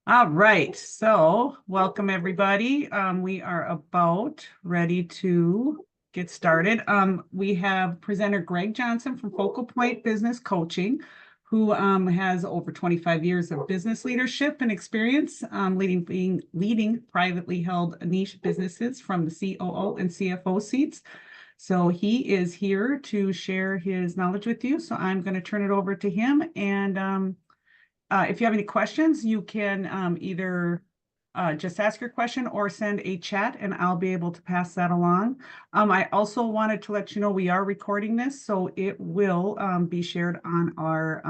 All right, so welcome everybody. We are about ready to get started. We have presenter Gregg Johnson from FocalPoint Business Coaching, who has over 25 years of business leadership and experience leading privately held niche businesses from the COO and CFO seats. So he is here to share his knowledge with you. So I'm going to turn it over to him and if you have any questions, you can either just ask your question or send a chat and I'll be able to pass that along. I also wanted to let you know we are recording this, so it will be shared on our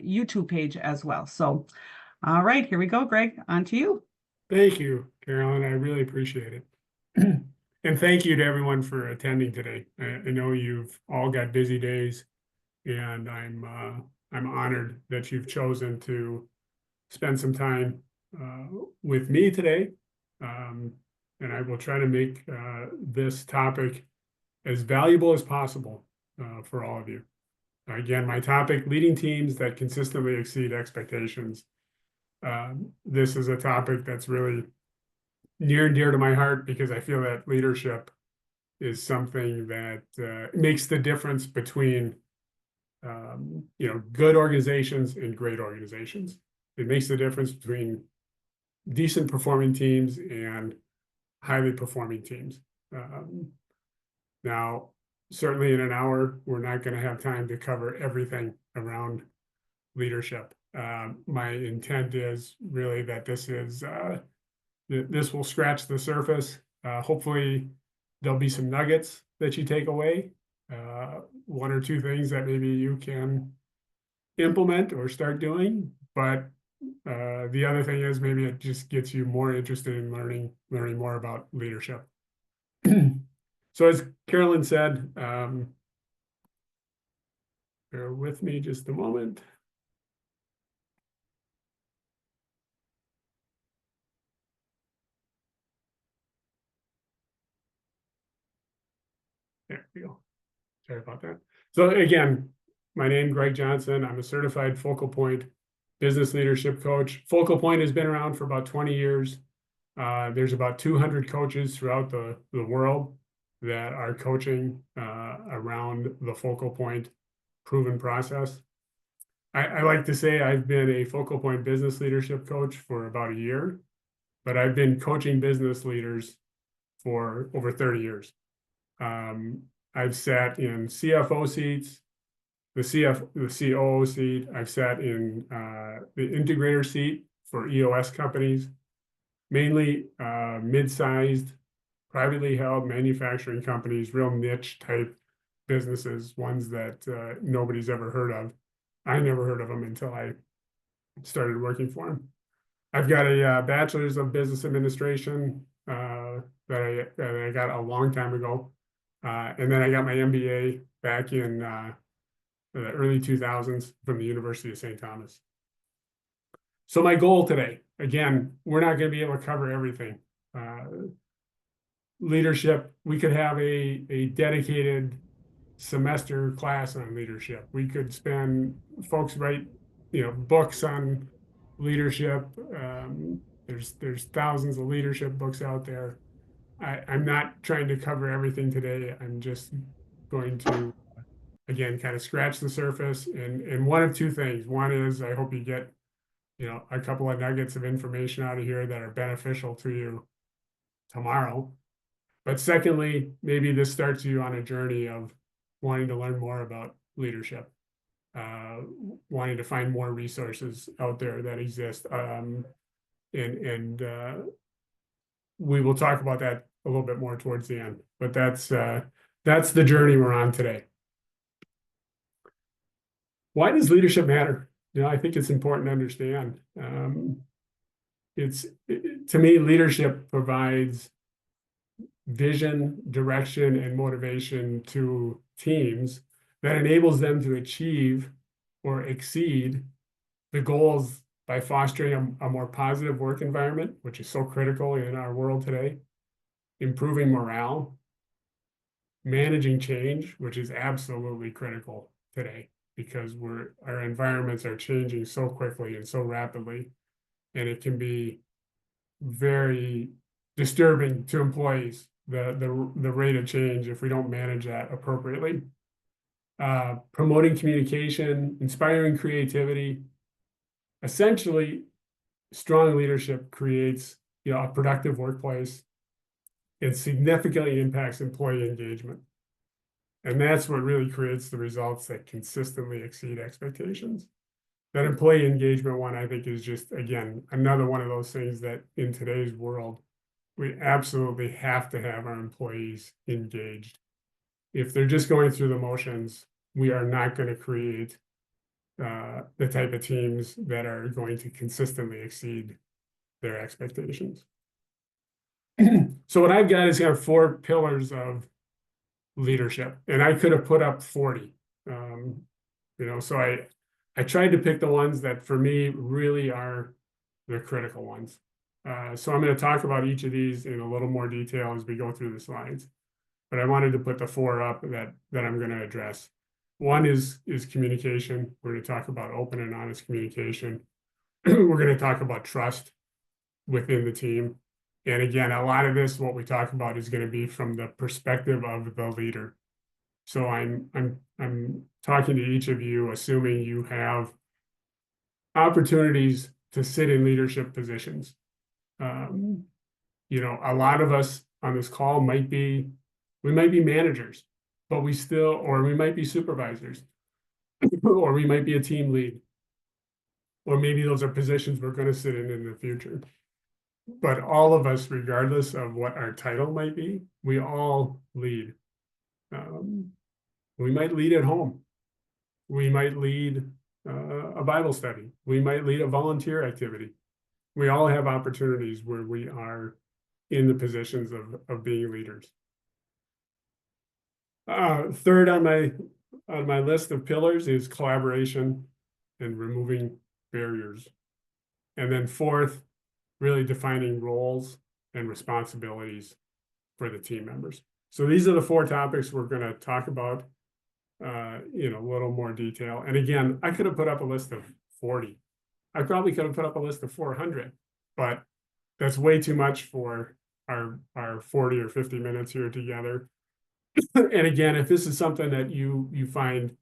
YouTube page as well. So, all right, here we go, Gregg, on to you. Thank you, Carolyn. I really appreciate it. And thank you to everyone for attending today. I know you've all got busy days, and I'm honored that you've chosen to spend some time with me today. And I will try to make this topic as valuable as possible for all of you. Again, my topic, leading teams that consistently exceed expectations. This is a topic that's really near and dear to my heart because I feel that leadership is something that makes the difference between good organizations and great organizations. It makes the difference between decent performing teams and highly performing teams. Now, certainly in an hour, we're not going to have time to cover everything around leadership. My intent is really that this will scratch the surface. Hopefully, there'll be some nuggets that you take away. One or two things that maybe you can implement or start doing. But the other thing is maybe it just gets you more interested in learning more about leadership. So as Carolyn said, bear with me just a moment. There we go. Sorry about that. So again, my name is Gregg Johnson. I'm a certified FocalPoint business leadership coach. FocalPoint has been around for about 20 years. There's about 200 coaches throughout the world that are coaching around the FocalPoint proven process. I like to say I've been a FocalPoint business leadership coach for about a year, but I've been coaching business leaders for over 30 years. I've sat in CFO seats, the COO seat. I've sat in the integrator seat for EOS companies, mainly mid-sized, privately held manufacturing companies, real niche type businesses, ones that nobody's ever heard of. I never heard of them until I started working for them. I've got a bachelor's of business administration that I got a long time ago. And then I got my MBA back in the early 2000s from the University of St. Thomas. So my goal today, again, we're not going to be able to cover everything. Leadership, we could have a dedicated semester class on leadership. We could spend folks write, books on leadership. There's thousands of leadership books out there. I'm not trying to cover everything today. I'm just going to, again, kind of scratch the surface. And one of two things. One is I hope you get, a couple of nuggets of information out of here that are beneficial to you tomorrow. But secondly, maybe this starts you on a journey of wanting to learn more about leadership, wanting to find more resources out there that exist. And we will talk about that a little bit more towards the end, but that's the journey we're on today. Why does leadership matter? I think it's important to understand. To me, leadership provides vision, direction, and motivation to teams that enables them to achieve or exceed the goals by fostering a more positive work environment, which is so critical in our world today, improving morale, managing change, which is absolutely critical today. because our environments are changing so quickly and so rapidly, and it can be very disturbing to employees, the rate of change if we don't manage that appropriately. Promoting communication, inspiring creativity. Essentially, strong leadership creates, a productive workplace. It significantly impacts employee engagement. And that's what really creates the results that consistently exceed expectations. That employee engagement one, I think, is just, again, another one of those things that in today's world, we absolutely have to have our employees engaged. If they're just going through the motions, we are not going to create the type of teams that are going to consistently exceed their expectations. So what I've got is kind of 4 pillars of leadership, and I could have put up 40. So I tried to pick the ones that for me really are the critical ones. So I'm going to talk about each of these in a little more detail as we go through the slides. But I wanted to put the 4 up that I'm going to address. One is communication. We're going to talk about open and honest communication. We're going to talk about trust within the team. And again, a lot of this, what we talk about, is going to be from the perspective of the leader. So I'm talking to each of you, assuming you have opportunities to sit in leadership positions. A lot of us on this call might be managers, but or we might be supervisors, or we might be a team lead, or maybe those are positions we're going to sit in the future. But all of us, regardless of what our title might be, we all lead. We might lead at home. We might lead a Bible study. We might lead a volunteer activity. We all have opportunities where we are in the positions of being leaders. Third on my list of pillars is collaboration and removing barriers. And then fourth, really defining roles and responsibilities for the team members. So these are the 4 topics we're going to talk about in a little more detail. And again, I could have put up a list of 40. I probably could have put up a list of 400, but that's way too much for our 40 or 50 minutes here together. And again, if this is something that you find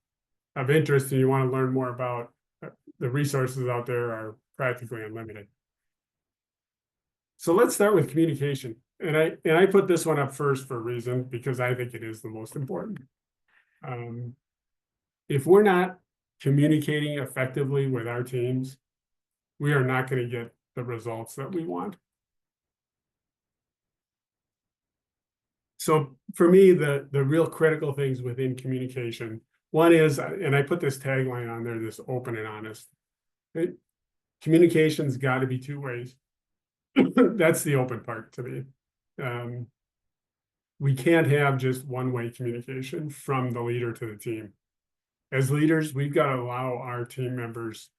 of interest and you want to learn more about, the resources out there are practically unlimited. So let's start with communication. And I put this one up first for a reason, because I think it is the most important. If we're not communicating effectively with our teams, we are not going to get the results that we want. So for me, the real critical things within communication, one is, and I put this tagline on there, this open and honest. Communication's got to be 2 ways. That's the open part to me. We can't have just one-way communication from the leader to the team. As leaders, we've got to allow our team members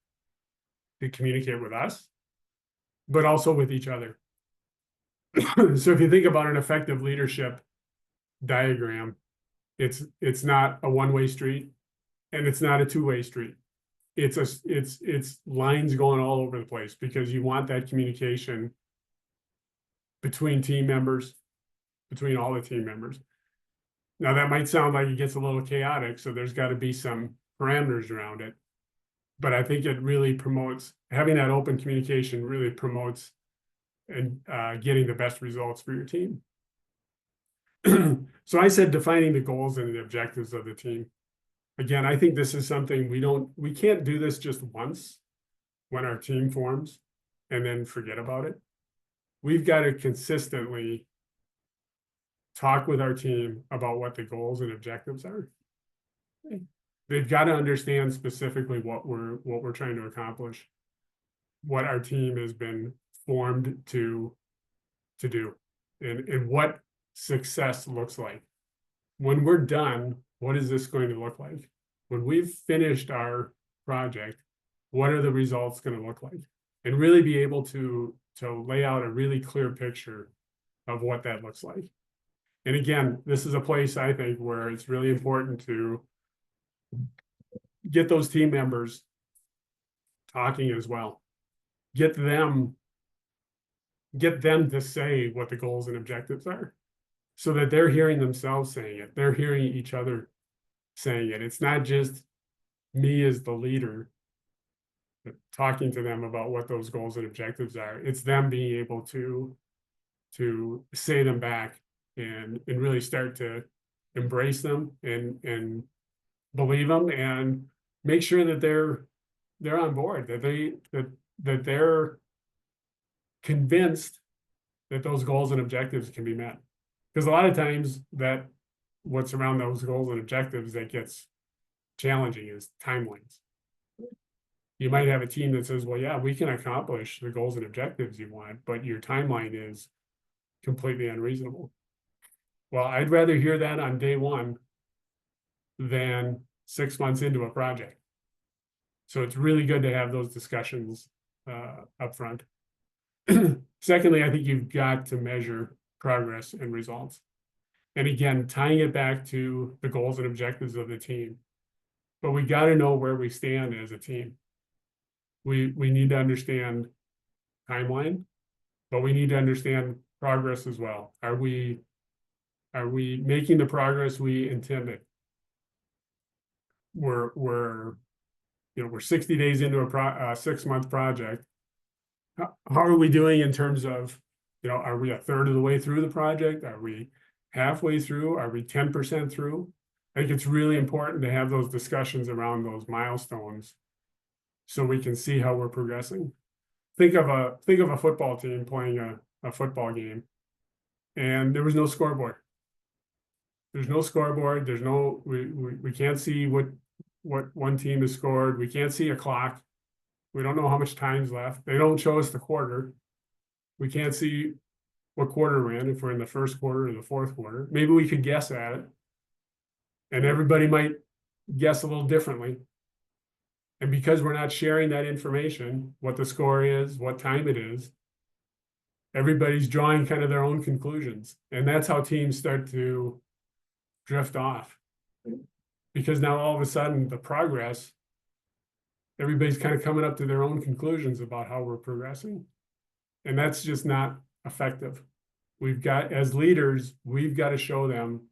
to communicate with us, but also with each other. So if you think about an effective leadership diagram, it's not a one-way street, and it's not a 2-way street. It's lines going all over the place, because you want that communication between team members, between all the team members. Now that might sound like it gets a little chaotic, so there's got to be some parameters around it. But I think it really promotes, having that open communication really promotes and getting the best results for your team. So I said defining the goals and the objectives of the team. Again, I think this is something we can't do this just once when our team forms and then forget about it. We've got to consistently talk with our team about what the goals and objectives are. They've got to understand specifically what we're trying to accomplish, what our team has been formed to do, and what success looks like. When we're done, what is this going to look like? When we've finished our project, what are the results going to look like? And really be able to lay out a really clear picture of what that looks like. And again, this is a place, I think, where it's really important to get those team members talking as well. Get them to say what the goals and objectives are, so that they're hearing themselves saying it. They're hearing each other saying it. It's not just me as the leader talking to them about what those goals and objectives are. It's them being able to say them back and really start to embrace them and believe them and make sure that they're on board, that they're convinced that those goals and objectives can be met. Because a lot of times that what's around those goals and objectives that gets challenging is timelines. You might have a team that says, well, yeah, we can accomplish the goals and objectives you want, but your timeline is completely unreasonable. Well, I'd rather hear that on day one than 6 months into a project. So it's really good to have those discussions up front. Secondly, I think you've got to measure progress and results. And again, tying it back to the goals and objectives of the team. But we got to know where we stand as a team. We need to understand timeline, but we need to understand progress as well. Are we making the progress we intended? We're 60 days into a 6-month project. How are we doing in terms of, are we a third of the way through the project? Are we halfway through? Are we 10% through? I think it's really important to have those discussions around those milestones so we can see how we're progressing. Think of a football team playing a football game, and there was no scoreboard. There's no scoreboard. There's no, we can't see what one team has scored. We can't see a clock. We don't know how much time's left. They don't show us the quarter. We can't see what quarter we're in, if we're in the first quarter or the fourth quarter. Maybe we could guess at it. And everybody might guess a little differently. And because we're not sharing that information, what the score is, what time it is, everybody's drawing kind of their own conclusions. And that's how teams start to drift off. Because now all of a sudden the progress, everybody's kind of coming up to their own conclusions about how we're progressing. And that's just not effective. As leaders, we've got to show them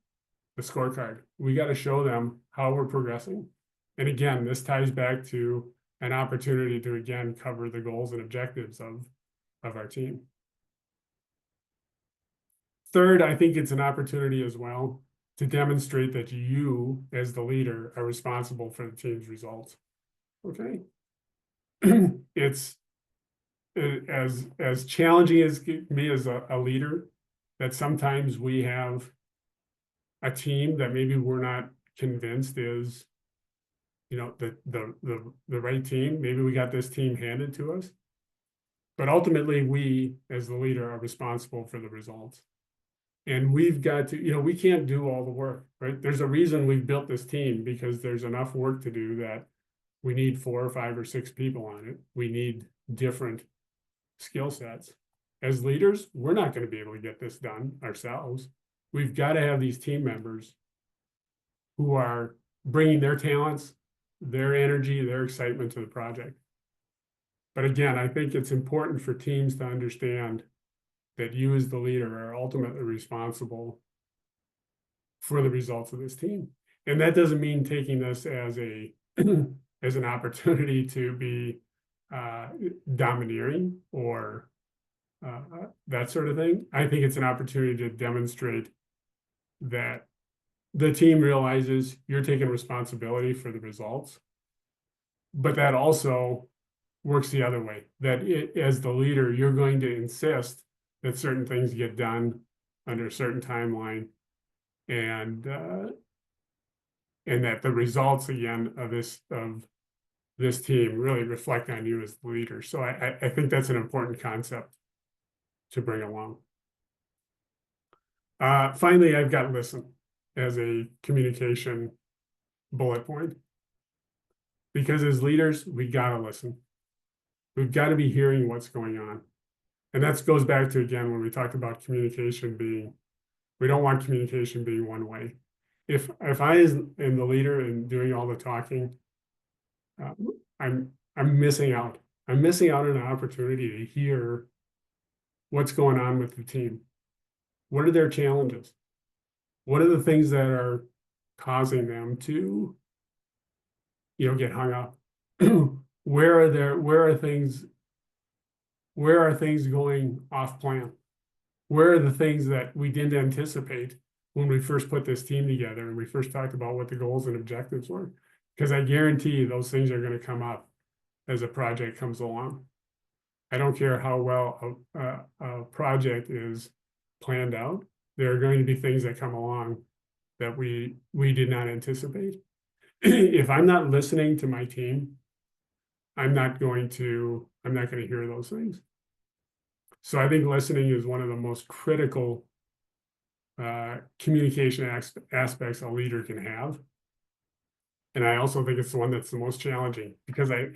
the scorecard. We got to show them how we're progressing. And again, this ties back to an opportunity to, again, cover the goals and objectives of our team. Third, I think it's an opportunity as well to demonstrate that you, as the leader, are responsible for the team's results. Okay. It's as challenging as me as a leader, that sometimes we have a team that maybe we're not convinced is, the right team. Maybe we got this team handed to us, but ultimately we, as the leader, are responsible for the results. And we've got to, we can't do all the work, right? There's a reason we've built this team, because there's enough work to do that we need 4 or 5 or 6 people on it. We need different skill sets. As leaders, we're not going to be able to get this done ourselves. We've got to have these team members who are bringing their talents, their energy, their excitement to the project. But again, I think it's important for teams to understand that you as the leader are ultimately responsible for the results of this team. And that doesn't mean taking this as an opportunity to be domineering or that sort of thing. I think it's an opportunity to demonstrate that the team realizes you're taking responsibility for the results, but that also works the other way, that as the leader, you're going to insist that certain things get done under a certain timeline, and that the results, again, of this team really reflect on you as the leader. So I think that's an important concept to bring along. Finally, I've got listen as a communication bullet point, because as leaders, we got to listen. We've got to be hearing what's going on. And that goes back to, again, when we talked about communication being, we don't want communication being one way. If I am the leader and doing all the talking, I'm missing out. I'm missing out on an opportunity to hear what's going on with the team. What are their challenges? What are the things that are causing them to, get hung up? Where are things going off plan? Where are the things that we didn't anticipate when we first put this team together and we first talked about what the goals and objectives were? Because I guarantee you those things are going to come up as a project comes along. I don't care how well a project is planned out. There are going to be things that come along that we did not anticipate. If I'm not listening to my team, I'm not going to hear those things. So I think listening is one of the most critical communication aspects a leader can have. And I also think it's the one that's the most challenging, because I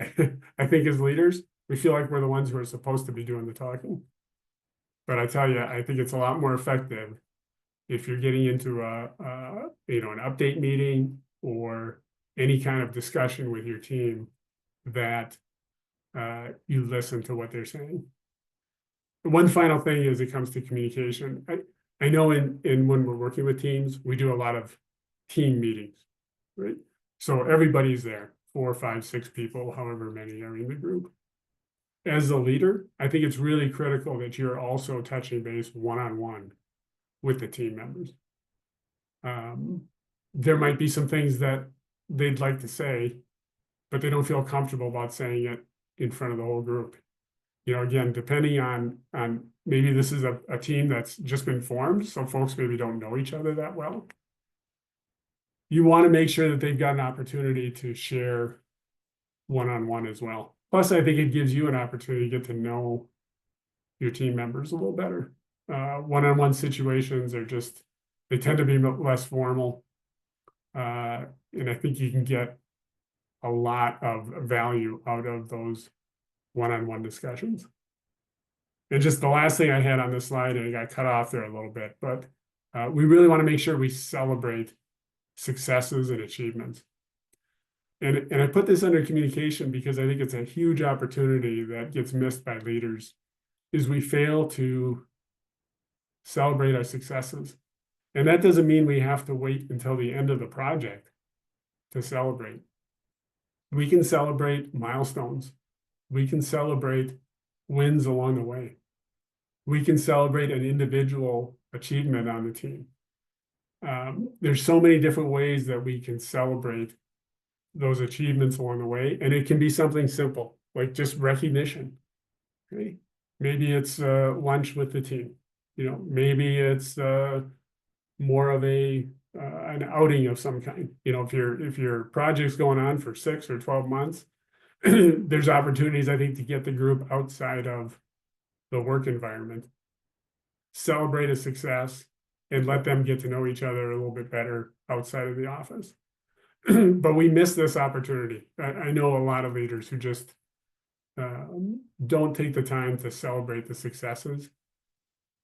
I think as leaders, we feel like we're the ones who are supposed to be doing the talking. But I tell you, I think it's a lot more effective if you're getting into an update meeting or any kind of discussion with your team, that you listen to what they're saying. One final thing as it comes to communication, I know in when we're working with teams, we do a lot of team meetings, right? So everybody's there, 4, 5, 6 people, however many are in the group. As a leader, I think it's really critical that you're also touching base one-on-one with the team members. There might be some things that they'd like to say, but they don't feel comfortable about saying it in front of the whole group. Again, depending on maybe this is a team that's just been formed, so folks maybe don't know each other that well. You want to make sure that they've got an opportunity to share one-on-one as well. Plus, I think it gives you an opportunity to get to know your team members a little better. One-on-one situations they tend to be less formal. And I think you can get a lot of value out of those one-on-one discussions. And just the last thing I had on this slide, and I got cut off there a little bit, but we really want to make sure we celebrate successes and achievements. And I put this under communication because I think it's a huge opportunity that gets missed by leaders, is we fail to celebrate our successes. And that doesn't mean we have to wait until the end of the project to celebrate. We can celebrate milestones. We can celebrate wins along the way. We can celebrate an individual achievement on the team. There's so many different ways that we can celebrate those achievements along the way. And it can be something simple, like just recognition. Okay? Maybe it's lunch with the team. Maybe it's more of an outing of some kind. If your project's going on for 6 or 12 months, there's opportunities, I think, to get the group outside of the work environment, celebrate a success, and let them get to know each other a little bit better outside of the office. But we miss this opportunity. I know a lot of leaders who just don't take the time to celebrate the successes.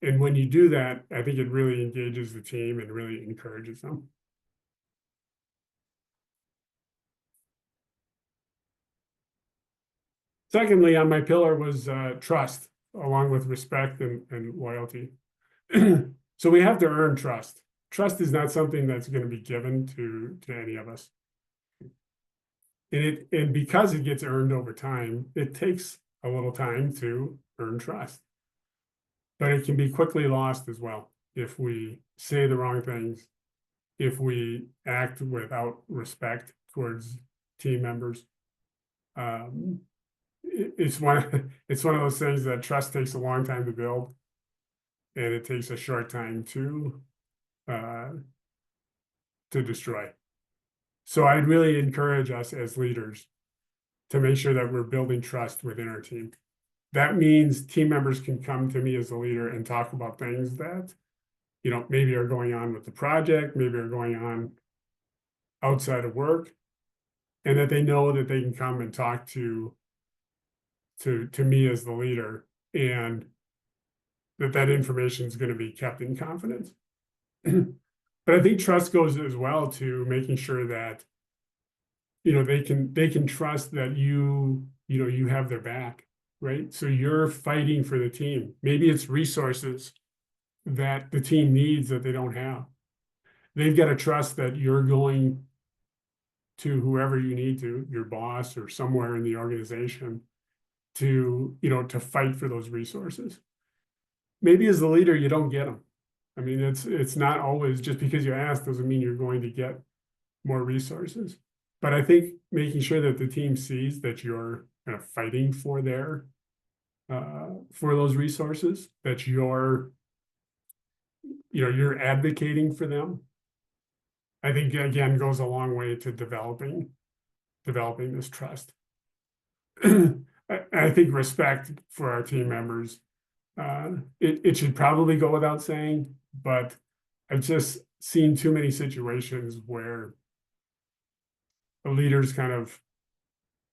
And when you do that, I think it really engages the team and really encourages them. Secondly, on my pillar was trust, along with respect and loyalty. So we have to earn trust. Trust is not something that's going to be given to any of us. And because it gets earned over time, it takes a little time to earn trust. But it can be quickly lost as well if we say the wrong things, if we act without respect towards team members. It's one of those things that trust takes a long time to build, and it takes a short time to destroy. So I'd really encourage us as leaders to make sure that we're building trust within our team. That means team members can come to me as a leader and talk about things that, maybe are going on with the project, maybe are going on outside of work, and that they know that they can come and talk to me as the leader, and that information is going to be kept in confidence. But I think trust goes as well to making sure that they can trust that you have their back, right? So you're fighting for the team. Maybe it's resources that the team needs that they don't have. They've got to trust that you're going to whoever you need to, your boss or somewhere in the organization, to fight for those resources. Maybe as the leader, you don't get them. I mean, it's not always just because you ask doesn't mean you're going to get more resources. But I think making sure that the team sees that you're kind of fighting for for those resources, that you're advocating for them, I think again goes a long way to developing this trust. I think respect for our team members, it should probably go without saying, but I've just seen too many situations where the leaders kind of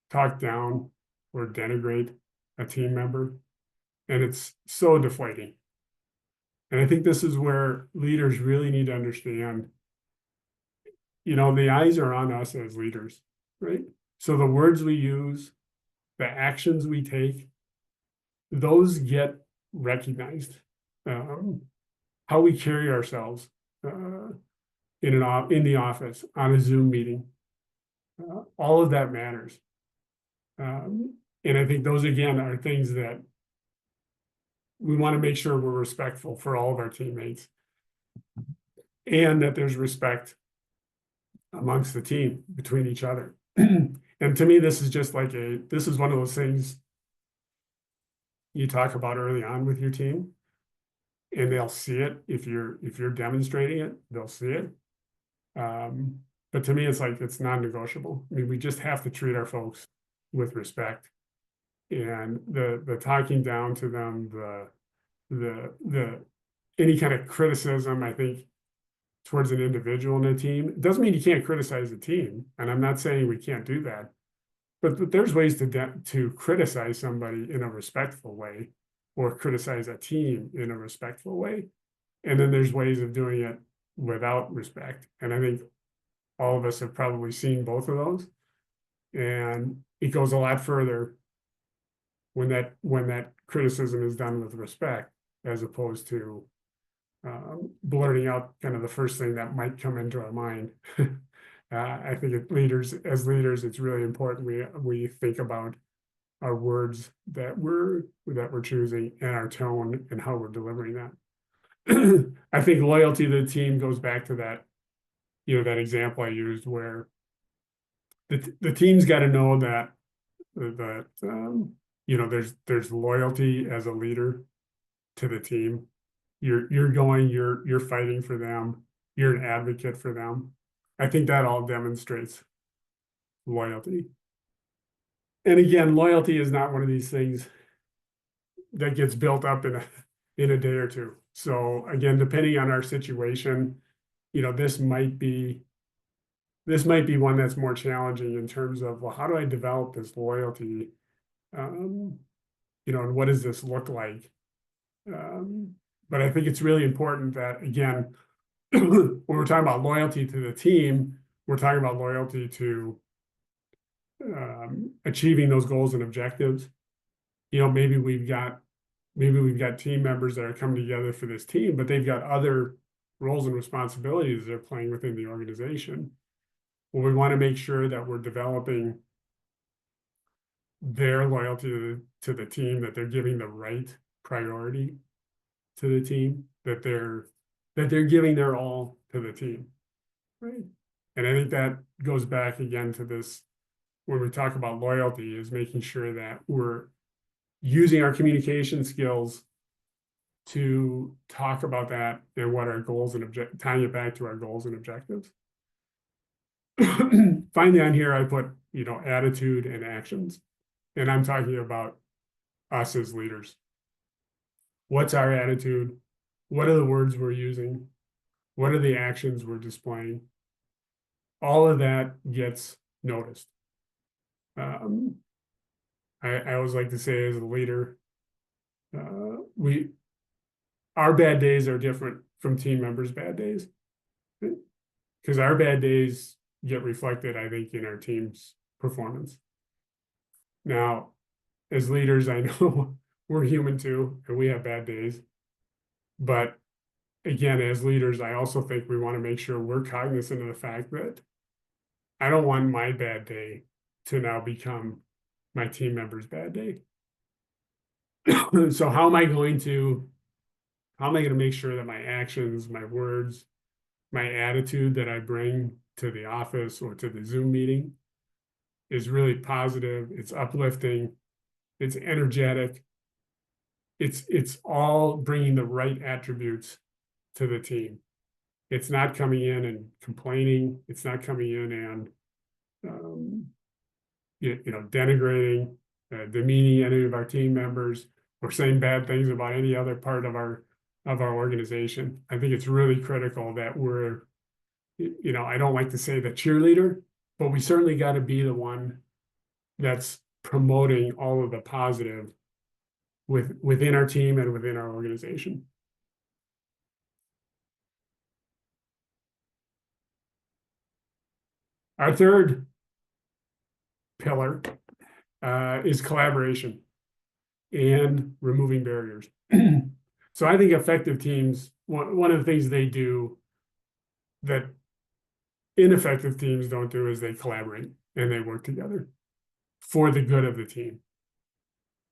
talk down or denigrate a team member, and it's so deflating. And I think this is where leaders really need to understand, the eyes are on us as leaders, right? So the words we use, the actions we take, those get recognized. How we carry ourselves in the office, on a Zoom meeting, all of that matters. And I think those again are things that we want to make sure we're respectful for all of our teammates, and that there's respect amongst the team between each other. And to me, this is just like this is one of those things you talk about early on with your team, and they'll see it. If you're demonstrating it, they'll see it. But to me, it's like, it's non-negotiable. I mean, we just have to treat our folks with respect, and the talking down to them, the any kind of criticism, I think, towards an individual in a team, it doesn't mean you can't criticize a team. And I'm not saying we can't do that, but there's ways to criticize somebody in a respectful way, or criticize a team in a respectful way. And then there's ways of doing it without respect. And I think all of us have probably seen both of those. And it goes a lot further when that criticism is done with respect, as opposed to blurting out kind of the first thing that might come into our mind. I think as leaders, it's really important we think about our words that we're choosing, and our tone, and how we're delivering that. I think loyalty to the team goes back to that, that example I used, where the team's got to know that there's loyalty as a leader to the team. You're fighting for them. You're an advocate for them. I think that all demonstrates loyalty. And again, loyalty is not one of these things that gets built up in a day or two. So again, depending on our situation, this might be one that's more challenging in terms of, well, how do I develop this loyalty? And what does this look like? But I think it's really important that, again, when we're talking about loyalty to the team, we're talking about loyalty to achieving those goals and objectives. Maybe we've got team members that are coming together for this team, but they've got other roles and responsibilities they're playing within the organization. Well, we want to make sure that we're developing their loyalty to the team, that they're giving the right priority to the team, that they're giving their all to the team, right? And I think that goes back again to this, when we talk about loyalty, is making sure that we're using our communication skills to talk about that, and what our goals and tying it back to our goals and objectives. Finally, on here, I put, attitude and actions, and I'm talking about us as leaders. What's our attitude? What are the words we're using? What are the actions we're displaying? All of that gets noticed. I always like to say, as a leader, our bad days are different from team members' bad days, because our bad days, get reflected, I think, in our team's performance. Now, as leaders, I know we're human too, and we have bad days. But again, as leaders, I also think we want to make sure we're cognizant of the fact that I don't want my bad day to now become my team member's bad day. So how am I going to make sure that my actions, my words, my attitude that I bring to the office or to the Zoom meeting is really positive, it's uplifting, it's energetic, it's all bringing the right attributes to the team. It's not coming in and complaining, it's not coming in and denigrating, demeaning any of our team members, or saying bad things about any other part of our organization. I think it's really critical that we're, I don't like to say the cheerleader, but we certainly got to be the one that's promoting all of the positive within our team and within our organization. Our third pillar is collaboration and removing barriers. So I think effective teams, one of the things they do that ineffective teams don't do is they collaborate and they work together for the good of the team.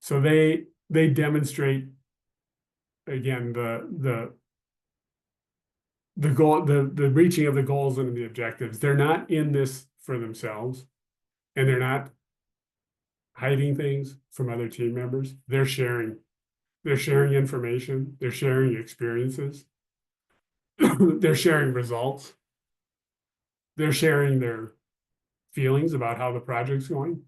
So they demonstrate, again, the goal, the reaching of the goals and the objectives. They're not in this for themselves, and they're not hiding things from other team members. They're sharing information, they're sharing experiences, they're sharing results, they're sharing their feelings about how the project's going.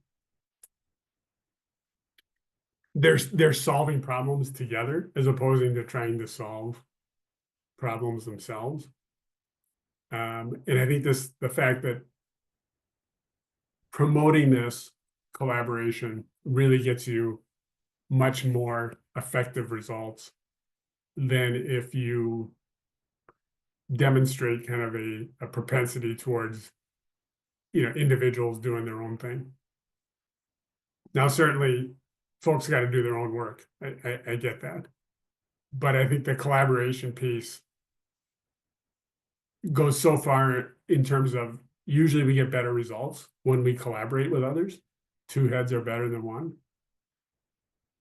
They're solving problems together as opposed to trying to solve problems themselves. And I think the fact that promoting this collaboration really gets you much more effective results than if you demonstrate kind of a propensity towards, individuals doing their own thing. Now, certainly folks got to do their own work. I get that. But I think the collaboration piece goes so far in terms of usually we get better results when we collaborate with others. Two heads are better than one.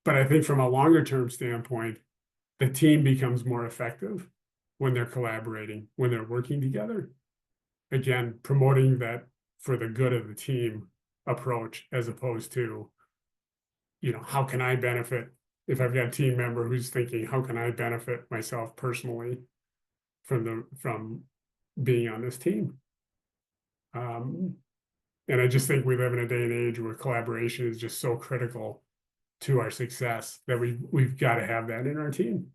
But I think from a longer term standpoint, the team becomes more effective when they're collaborating, when they're working together. Again, promoting that for the good of the team approach, as opposed to, how can I benefit? If I've got a team member who's thinking, how can I benefit myself personally from being on this team? And I just think we live in a day and age where collaboration is just so critical to our success that we've got to have that in our team.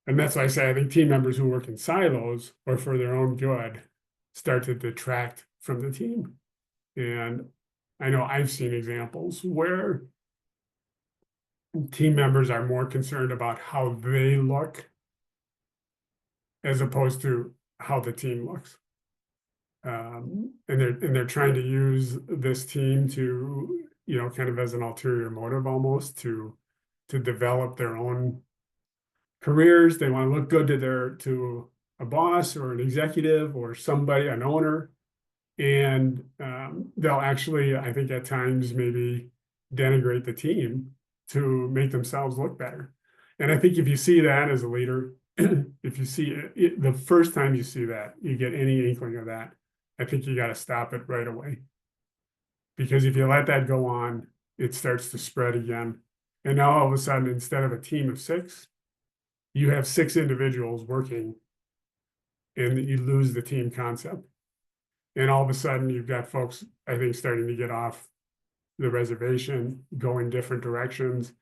And that's why I say I think team members who work in silos or for their own good start to detract from the team. And I know I've seen examples where team members are more concerned about how they look as opposed to how the team looks. And they're trying to use this team to, kind of as an ulterior motive almost to develop their own careers. They want to look good to a boss or an executive or somebody, an owner. And they'll actually, I think at times, maybe denigrate the team to make themselves look better. And I think if you see that as a leader, if you see it, the first time you see that, you get any inkling of that, I think you got to stop it right away. Because if you let that go on, it starts to spread again. And now all of a sudden, instead of a team of 6, you have 6 individuals working, and you lose the team concept. And all of a sudden, you've got folks, I think, starting to get off the reservation, go in different directions.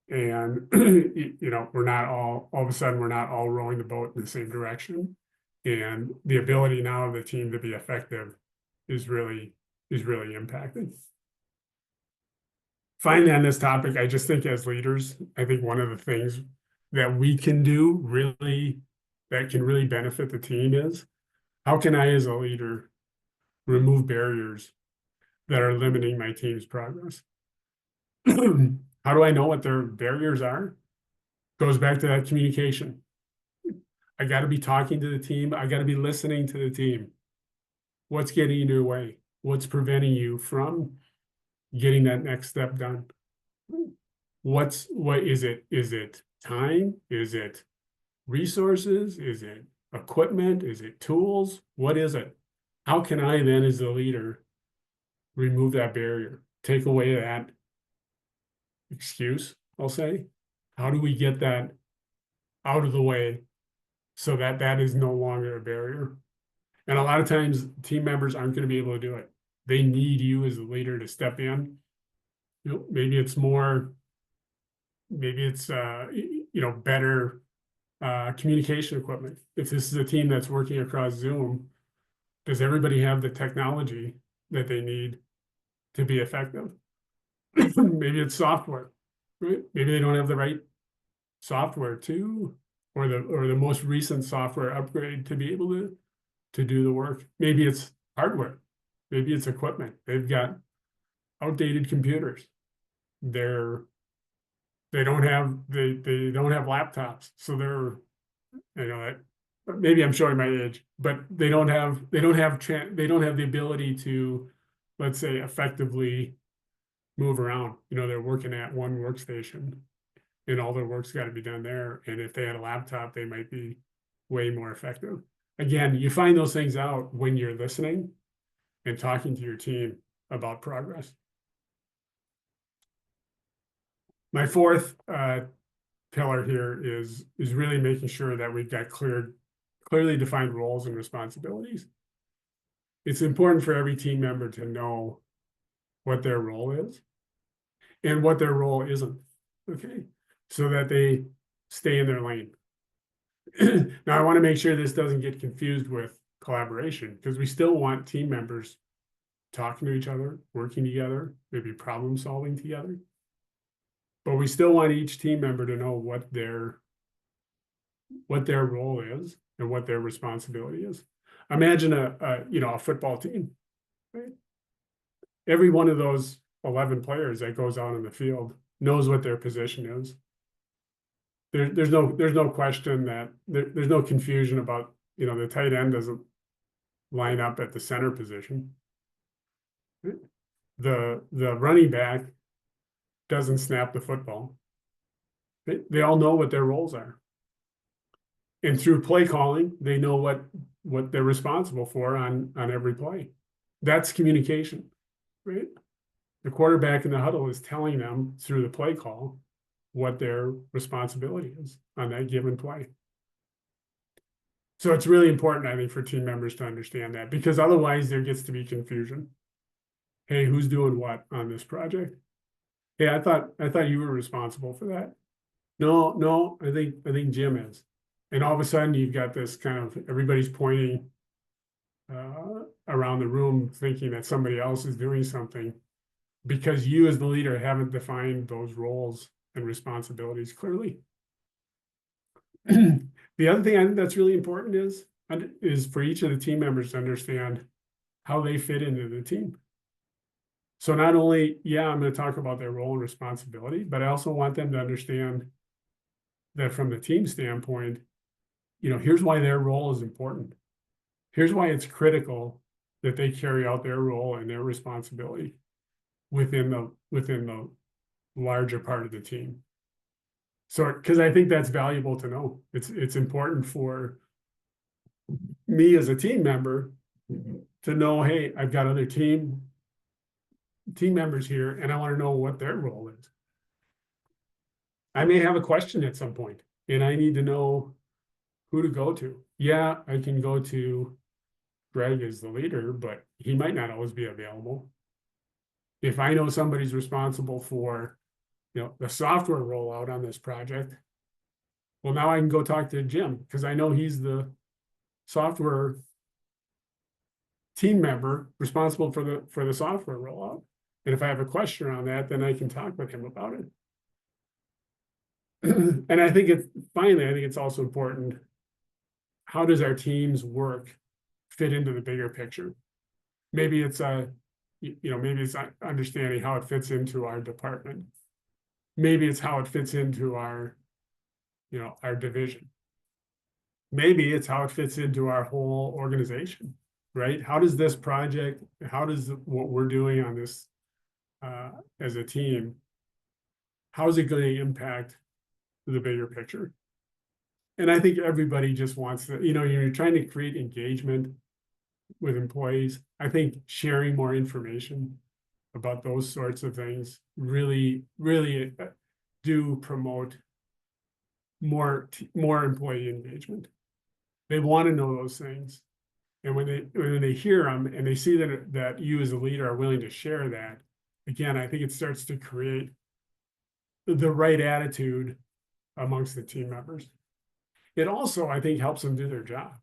And, we're not all of a sudden, we're not all rowing the boat in the same direction. And the ability now of the team to be effective is really impacted. Finally, on this topic, I just think as leaders, I think one of the things that we can do that can really benefit the team is How can I, as a leader, remove barriers that are limiting my team's progress? How do I know what their barriers are? Goes back to that communication. I got to be talking to the team. I got to be listening to the team. What's getting in your way? What's preventing you from getting that next step done? What is it? Is it time? Is it resources? Is it equipment? Is it tools? What is it? How can I then, as the leader, remove that barrier? Take away that excuse, I'll say. How do we get that out of the way so that that is no longer a barrier? And a lot of times team members aren't going to be able to do it. They need you as a leader to step in. You know, maybe it's more, maybe it's better communication equipment. If this is a team that's working across Zoom, does everybody have the technology that they need to be effective? Maybe it's software, right? Maybe they don't have the right software to, or the most recent software upgrade to be able to do the work. Maybe it's hardware. Maybe it's equipment. They've got outdated computers. They don't have laptops, so they're, maybe I'm showing my age, but they don't have the ability to, let's say, effectively move around. They're working at one workstation and all their work's got to be done there. And if they had a laptop, they might be way more effective. Again, you find those things out when you're listening and talking to your team about progress. My fourth pillar here is really making sure that we've got clearly defined roles and responsibilities. It's important for every team member to know what their role is and what their role isn't, okay? So that they stay in their lane. Now, I want to make sure this doesn't get confused with collaboration, because we still want team members talking to each other, working together, maybe problem solving together. But we still want each team member to know what their role is and what their responsibility is. Imagine a football team, right? Every one of those 11 players that goes out on the field knows what their position is. There's no question that there's no confusion about, the tight end doesn't line up at the center position. The running back doesn't snap the football. They all know what their roles are. And through play calling, they know what they're responsible for on every play. That's communication, right? The quarterback in the huddle is telling them through the play call what their responsibility is on that given play. So it's really important, I think, for team members to understand that, because otherwise there gets to be confusion. Hey, who's doing what on this project? Hey, I thought you were responsible for that. No, I think Jim is. And all of a sudden you've got this kind of, everybody's pointing around the room thinking that somebody else is doing something, because you as the leader haven't defined those roles and responsibilities clearly. The other thing I think that's really important is for each of the team members to understand how they fit into the team. So not only, I'm going to talk about their role and responsibility, but I also want them to understand that from the team standpoint, here's why their role is important. Here's why it's critical that they carry out their role and their responsibility within the larger part of the team. So, because I think that's valuable to know. It's important for me as a team member to know, hey, I've got other team members here, and I want to know what their role is. I may have a question at some point, and I need to know who to go to. Yeah, I can go to Gregg as the leader, but he might not always be available. If I know somebody's responsible for, the software rollout on this project, well, now I can go talk to Jim, because I know he's the software team member responsible for the software rollout. And if I have a question around that, then I can talk with him about it. And I think it's also important, how does our teams work fit into the bigger picture. Maybe it's maybe it's understanding how it fits into our department. Maybe it's how it fits into our division. Maybe it's how it fits into our whole organization, right? How does this project, how does what we're doing on this as a team, how is it going to impact the bigger picture? And I think everybody just wants to, you're trying to create engagement with employees. I think sharing more information about those sorts of things really, really do promote more employee engagement. They want to know those things. And when they hear them and they see that you as a leader are willing to share that, again, I think it starts to create the right attitude amongst the team members. It also, I think, helps them do their job.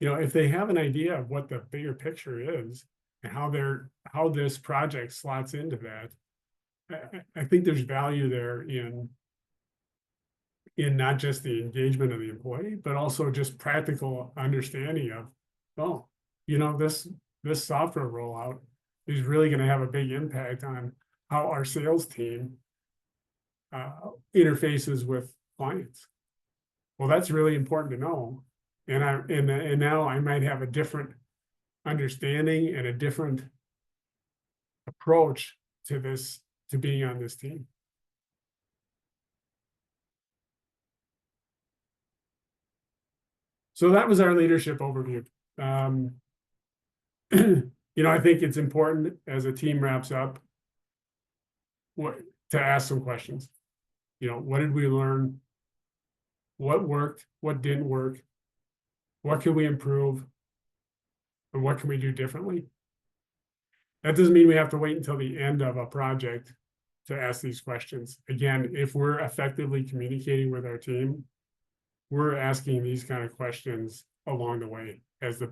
If they have an idea of what the bigger picture is and how this project slots into that, I think there's value there in not just the engagement of the employee, but also just practical understanding of, this software rollout is really going to have a big impact on how our sales team interfaces with clients. Well, that's really important to know. And now I might have a different understanding and a different approach to this, to being on this team. So that was our leadership overview. I think it's important as a team wraps up to ask some questions. What did we learn? What worked? What didn't work? What can we improve? And what can we do differently? That doesn't mean we have to wait until the end of a project to ask these questions. Again, if we're effectively communicating with our team, we're asking these kind of questions along the way as the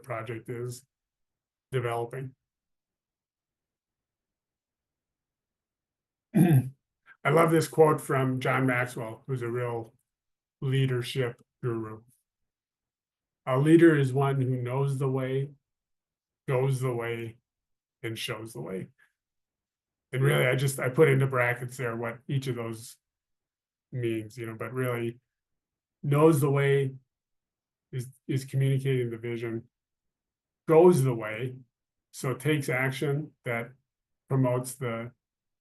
project is developing. I love this quote from John Maxwell, who's a real leadership guru. A leader is one who knows the way, goes the way, and shows the way. And really, I put into brackets there what each of those means, but really knows the way is communicating the vision, goes the way, so it takes action that promotes the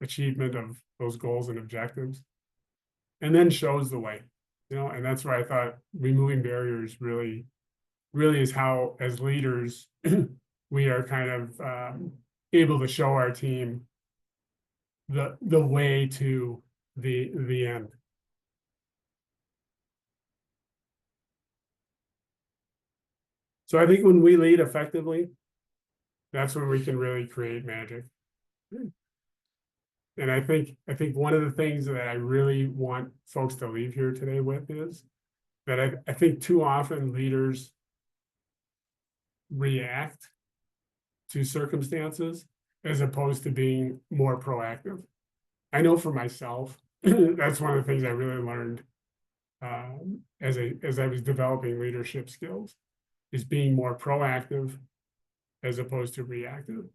achievement of those goals and objectives, and then shows the way, and that's where I thought removing barriers really is how, as leaders, we are kind of able to show our team the way to the end. So I think when we lead effectively, that's when we can really create magic. And I think one of the things that I really want folks to leave here today with is that I think too often leaders react to circumstances as opposed to being more proactive. I know for myself, that's one of the things I really learned as I was developing leadership skills, is being more proactive as opposed to reactive.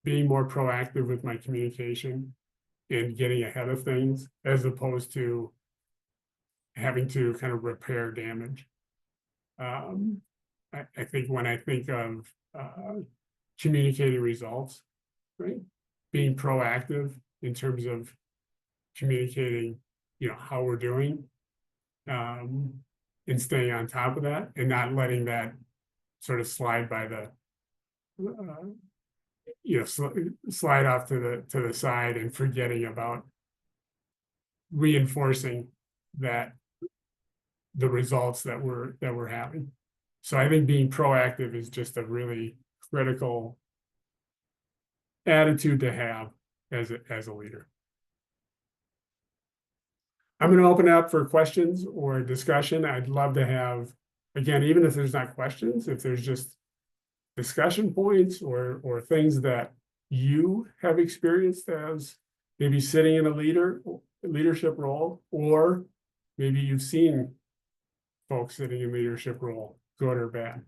Being more proactive with my communication and getting ahead of things as opposed to having to kind of repair damage. I think when I think of communicating results, right? Being proactive in terms of communicating, how we're doing, and staying on top of that and not letting that sort of slide by the, slide off to the side and forgetting about reinforcing that the results that we're having. So I think being proactive is just a really critical attitude to have as a leader. I'm going to open it up for questions or discussion. I'd love to have, again, even if there's not questions, if there's just discussion points or things that you have experienced as maybe sitting in a leadership role, or maybe you've seen folks sitting in leadership role, good or bad.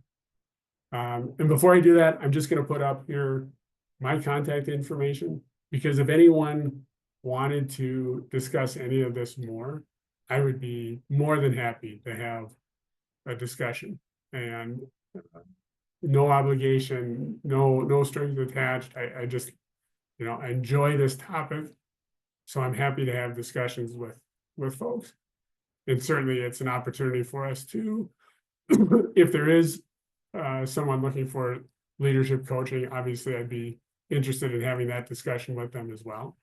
And before I do that, I'm just going to put up here my contact information, because if anyone wanted to discuss any of this more, I would be more than happy to have a discussion. And no obligation, no strings attached. I just, I enjoy this topic, so I'm happy to have discussions with folks. And certainly it's an opportunity for us to, if there is someone looking for leadership coaching, obviously I'd be interested in having that discussion with them as well.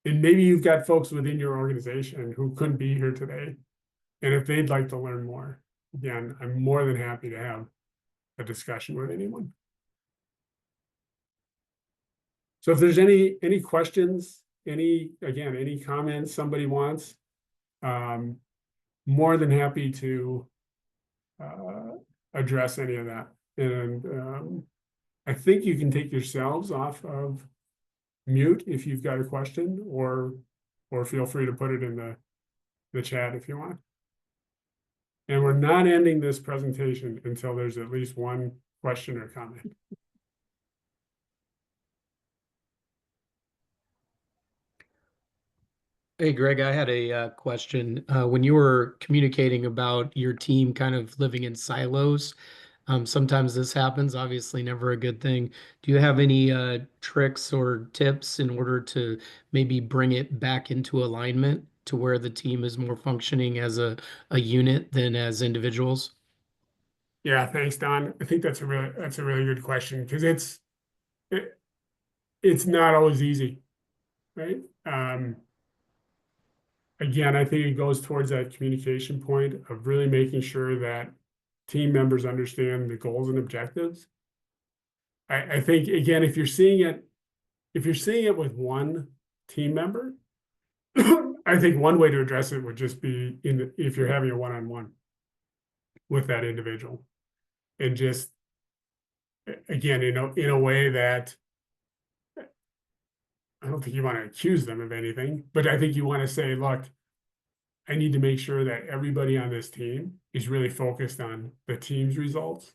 And maybe you've got folks within your organization who couldn't be here today, and if they'd like to learn more, again, I'm more than happy to have a discussion with anyone. So if there's any questions, any comments somebody wants, more than happy to address any of that. And I think you can take yourselves off of mute if you've got a question, or feel free to put it in the chat if you want. And we're not ending this presentation until there's at least one question or comment. Hey, Greg, I had a question. When you were communicating about your team kind of living in silos, sometimes this happens, obviously never a good thing. Do you have any tricks or tips in order to maybe bring it back into alignment to where the team is more functioning as a unit than as individuals? Yeah, thanks, Don. I think that's a really good question, because it's not always easy, right? Again, I think it goes towards that communication point of really making sure that team members understand the goals and objectives. I think, again, if you're seeing it with one team member, I think one way to address it would just be if you're having a one-on-one with that individual, and just, again, in a way that I don't think you want to accuse them of anything, but I think you want to say, look, I need to make sure that everybody on this team is really focused on the team's results.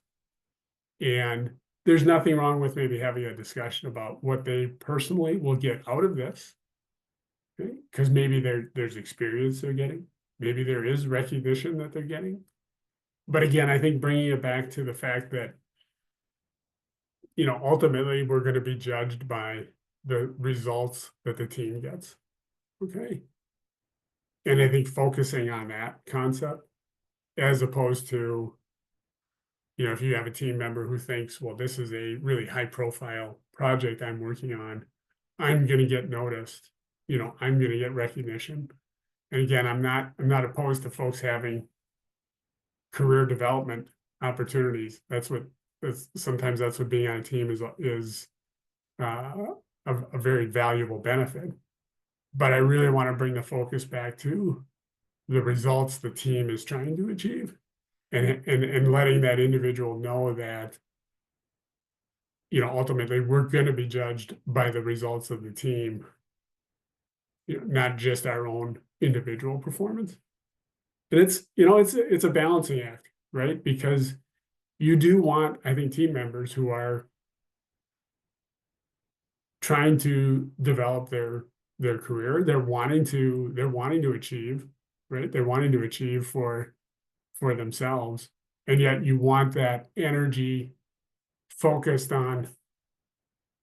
And there's nothing wrong with maybe having a discussion about what they personally will get out of this. Because maybe there's experience they're getting. Maybe there is recognition that they're getting. But again, I think bringing it back to the fact that, ultimately we're going to be judged by the results that the team gets. Okay. And I think focusing on that concept, as opposed to, if you have a team member who thinks, well, this is a really high profile project I'm working on, I'm going to get noticed, I'm going to get recognition. And again, I'm not opposed to folks having career development opportunities. Sometimes that's what being on a team is a very valuable benefit. But I really want to bring the focus back to the results the team is trying to achieve, and letting that individual know that, ultimately we're going to be judged by the results of the team, not just our own individual performance. And it's a balancing act, right? Because you do want, I think, team members who are trying to develop their career. They're wanting to achieve, right? They're wanting to achieve for themselves. And yet you want that energy focused on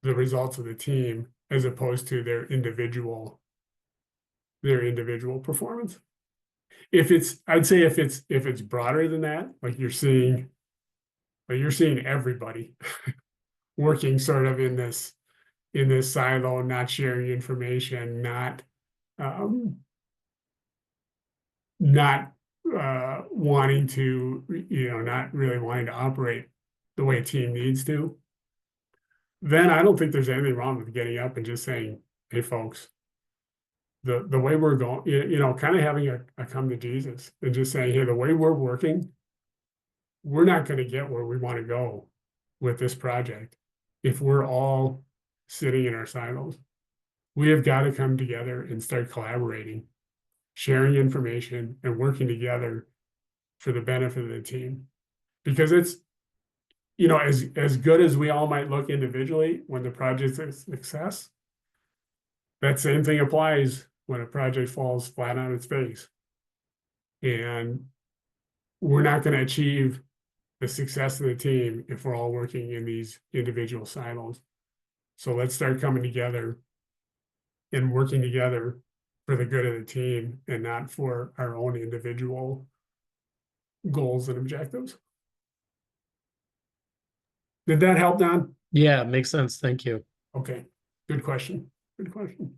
the results of the team, as opposed to their individual performance. I'd say if it's broader than that, like you're seeing everybody working sort of in this silo, not sharing information, not wanting to, not really wanting to operate the way a team needs to, then I don't think there's anything wrong with getting up and just saying, hey folks, the way we're going, kind of having a come to Jesus, and just saying, hey, the way we're working, we're not going to get where we want to go with this project if we're all sitting in our silos. We have got to come together and start collaborating, sharing information, and working together for the benefit of the team. Because you know, as good as we all might look individually, when the project's a success, that same thing applies when a project falls flat on its face. And we're not going to achieve the success of the team if we're all working in these individual silos. So let's start coming together and working together for the good of the team and not for our own individual goals and objectives. Did that help, Don? Yeah, makes sense. Thank you. Okay, good question. Good question.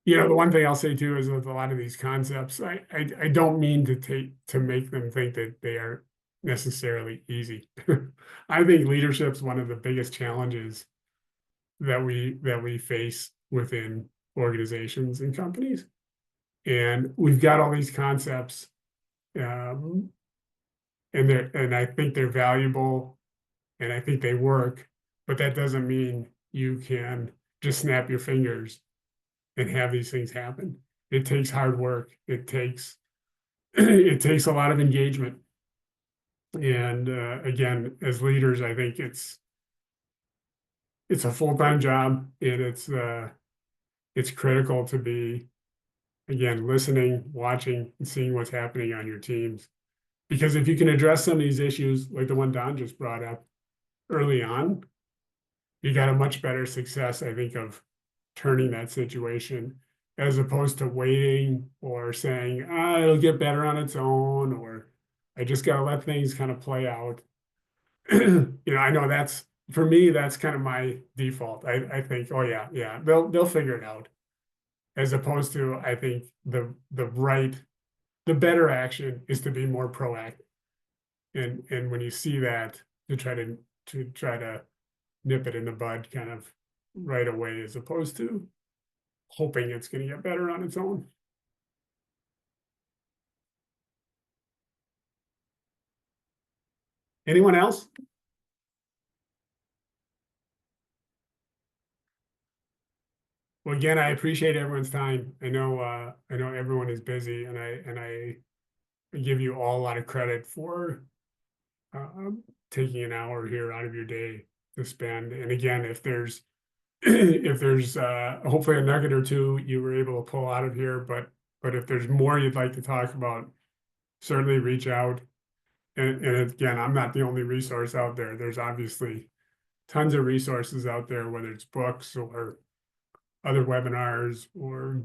You know, the one thing I'll say too is with a lot of these concepts, I don't mean to make them think that they are necessarily easy. I think leadership's one of the biggest challenges that we face within organizations and companies. And we've got all these concepts, and I think they're valuable, and I think they work, but that doesn't mean you can just snap your fingers and have these things happen. It takes hard work. It takes it takes a lot of engagement. And again, as leaders, I think it's a full-time job, and it's critical to be, again, listening, watching, and seeing what's happening on your teams. Because if you can address some of these issues, like the one Don just brought up early on, you got a much better success, I think, of turning that situation, as opposed to waiting or saying, it'll get better on its own, or I just got to let things kind of play out. You know, I know that's, for me, that's kind of my default. I think, oh yeah, they'll figure it out. As opposed to, I think the better action is to be more proactive. And when you see that, to try to nip it in the bud kind of right away, as opposed to hoping it's going to get better on its own. Anyone else? Well, again, I appreciate everyone's time. I know everyone is busy, and I give you all a lot of credit for taking an hour here out of your day to spend. And again, if there's hopefully a nugget or two you were able to pull out of here, but if there's more you'd like to talk about, certainly reach out. And again, I'm not the only resource out there. There's obviously tons of resources out there, whether it's books or other webinars or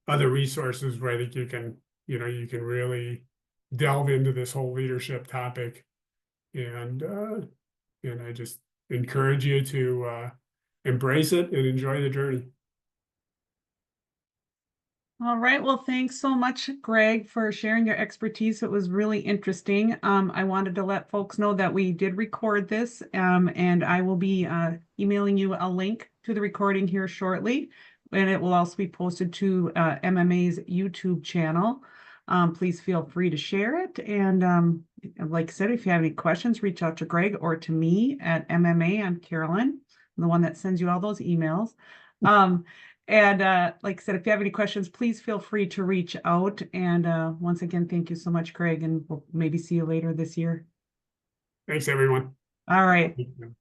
other resources where I think you can really delve into this whole leadership topic. And I just encourage you to embrace it and enjoy the journey. All right. Well, thanks so much, Greg, for sharing your expertise. It was really interesting. I wanted to let folks know that we did record this, and I will be emailing you a link to the recording here shortly, and it will also be posted to MMA's YouTube channel. Please feel free to share it. And like I said, if you have any questions, reach out to Greg or to me at MMA. I'm Carolyn, I'm the one that sends you all those emails. And like I said, if you have any questions, please feel free to reach out. And once again, thank you so much, Greg, and we'll maybe see you later this year. Thanks, everyone. All right. Thank you.